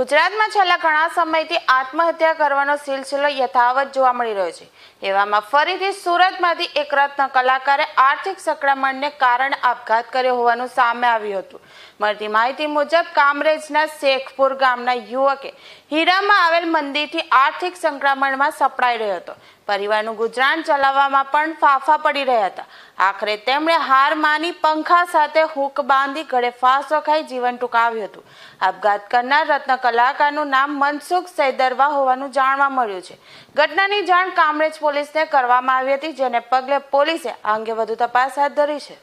ગુજરાતમાં છેલ્લા ઘણા સમયથી આત્મહત્યા કરવાનો સિલસિલો યથાવત જોવા મળી રહ્યો છે। એવામાં ફરીથી સુરતમાંથી એક રત્ન કલાકારે આર્થિક સંકળામણને કારણે આપઘાત કર્યો હોવાનું સામે આવ્યું હતું। મળતી માહિતી મુજબ કામરેજના શેખપુર ગામના યુવકે હીરામાં આવેલ મંદિરથી આર્થિક સંકળામણમાં સપડાઈ રહ્યો હતો। પરિવારનું ગુજરાન ચલાવવામાં પણ ફાફા પડી રહ્યા હતા। આખરે તેમણે હાર માની પંખા સાથે હૂક બાંધી ગળે ફાંસો ખાઈ જીવન ટૂંકાવ્યું હતું। આપઘાત કરનાર રત્ન કલાકારનું નામ મનસુખ સૈદરવા હોવાનું જાણવા મળ્યું છે। ઘટનાની જાણ કામરેજ પોલીસને કરવામાં આવી હતી, જેને પગલે પોલીસે આ અંગે વધુ તપાસ હાથ ધરી છે।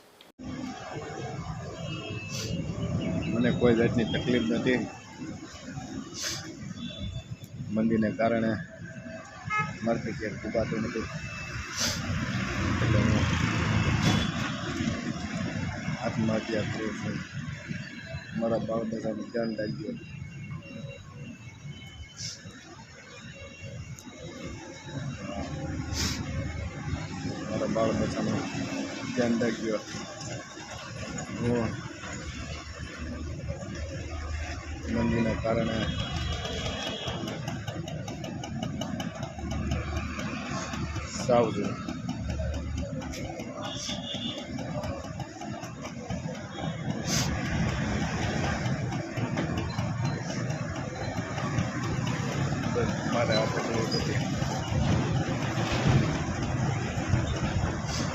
મને કોઈ જાતની તકલીફ નથી। મંદીને કારણે મારથી ક્યાંક ફૂગાતું નથી, એટલે હું આત્મહત્યા કરું છું। મારા બાળ બચ્ચાનું ધ્યાન રાખજો। મારા બાળ બચ્ચાનું ધ્યાન રાખજો। હું મંદીને કારણે સાવ છું। મારે આ તકલીફ હતી।